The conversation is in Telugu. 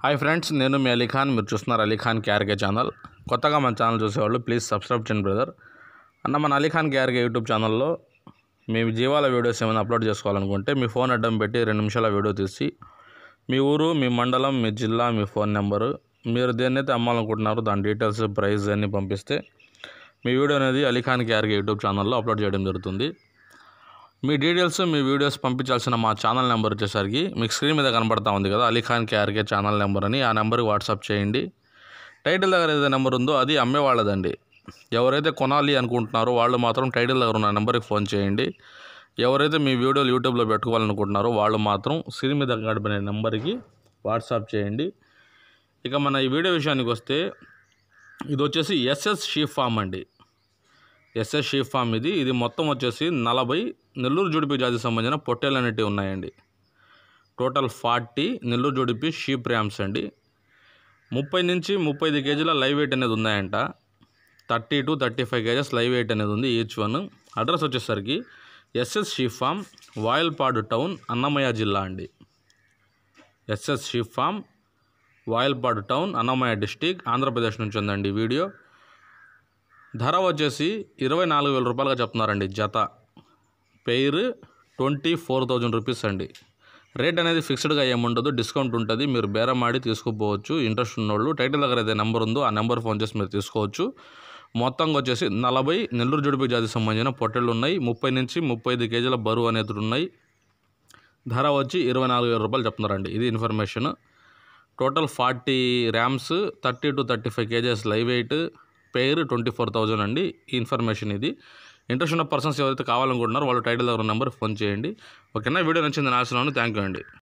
హాయ్ ఫ్రెండ్స్, నేను మీ అలీఖాన్. మీరు చూస్తున్నారు అలీఖాన్ కేఆర్కే ఛానల్. కొత్తగా మన ఛానల్ చూసేవాళ్ళు ప్లీజ్ సబ్స్క్రైబ్ చేయండి బ్రదర్. అన్న, మన అలీఖాన్ కేఆర్కే యూట్యూబ్ ఛానల్లో మీ జీవాల వీడియోస్ ఏమైనా అప్లోడ్ చేసుకోవాలనుకుంటే మీ ఫోన్ అడ్డం పెట్టి 2 నిమిషాల వీడియో తీసి మీ ఊరు, మీ మండలం, మీ జిల్లా, మీ ఫోన్ నెంబరు, మీరు దేన్నైతే అమ్మాలనుకుంటున్నారో దాని డీటెయిల్స్, ప్రైస్ అన్నీ పంపిస్తే మీ వీడియో అనేది అలీఖాన్ కేఆర్కే యూట్యూబ్ ఛానల్లో అప్లోడ్ చేయడం జరుగుతుంది. మీ డీటెయిల్స్, మీ వీడియోస్ పంపించాల్సిన మా ఛానల్ నెంబర్ వచ్చేసరికి మీకు స్క్రీన్ మీద కనబడతా ఉంది కదా, అలీఖాన్ కేఆర్కే ఛానల్ నెంబర్ అని. ఆ నెంబర్కి వాట్సాప్ చేయండి. టైటిల్ దగ్గర ఏదైతే నెంబర్ ఉందో అది అమ్మేవాళ్ళదండి. ఎవరైతే కొనాలి అనుకుంటున్నారో వాళ్ళు మాత్రం టైటిల్ దగ్గర ఉన్న నెంబర్కి ఫోన్ చేయండి. ఎవరైతే మీ వీడియోలు యూట్యూబ్లో పెట్టుకోవాలనుకుంటున్నారో వాళ్ళు మాత్రం స్క్రీన్ మీద కనబడే నెంబర్కి వాట్సాప్ చేయండి. ఇక మన ఈ వీడియో విషయానికి వస్తే, ఇది వచ్చేసి ఎస్ఎస్ షీప్ ఫామ్ అండి. ఎస్ఎస్ షీప్ ఫామ్ ఇది మొత్తం వచ్చేసి 40 నెల్లూరు జుడిపి జాతికి సంబంధించిన పొట్టేలు అనేటివి ఉన్నాయండి. టోటల్ 40 నెల్లూరు జుడిపి షీప్ ర్యామ్స్ అండి. 30 నుంచి 35 కేజీల లైవ్ వెయిట్ అనేది ఉన్నాయంట. 30 to 35 కేజెస్ లైవ్ వెయిట్ అనేది ఉంది ఈచ్ వన్. అడ్రస్ వచ్చేసరికి SS sheep farm, Vayalpadu town, Annamayya జిల్లా అండి. SS sheep farm, Vayalpadu town, Annamayya district, Andhra Pradesh నుంచి ఉందండి వీడియో. ధర వచ్చేసి 24,000 రూపాయలుగా చెప్తున్నారండి జత. పెయిర్ 24,000 రూపీస్ అండి. రేట్ అనేది ఫిక్స్డ్గా ఏముండదు, డిస్కౌంట్ ఉంటుంది. మీరు బేరం ఆడి తీసుకోపోవచ్చు. ఇంట్రెస్ట్ ఉన్నోళ్ళు టైటిల్ దగ్గర అయితే నెంబర్ ఉందో ఆ నెంబర్ ఫోన్ చేసి మీరు తీసుకోవచ్చు. మొత్తంగా వచ్చేసి 40 నెల్లూరు జుడిపి జాతికి సంబంధించిన పొట్టెళ్ళు ఉన్నాయి. 30 నుంచి 35 కేజీల బరువు అనేది ఉన్నాయి. ధర వచ్చి 24,000 రూపాయలు చెప్తున్నారండి. ఇది information. Total 40 rams, 30 to 35 kgs live weight, pair 24,000 అండి. ఈ ఇన్ఫర్మేషన్ ఇది. ఇంట్రెస్ట్ ఉన్న పర్సన్స్ ఎవరైతే కావాలనుకుంటున్నారో వాళ్ళు టైటిల్ దగ్గర నెంబర్ ఫోన్ చేయండి. ఓకేనా? వీడియో నచ్చింది ఆశిస్తున్నాను. థ్యాంక్ యూ అండి.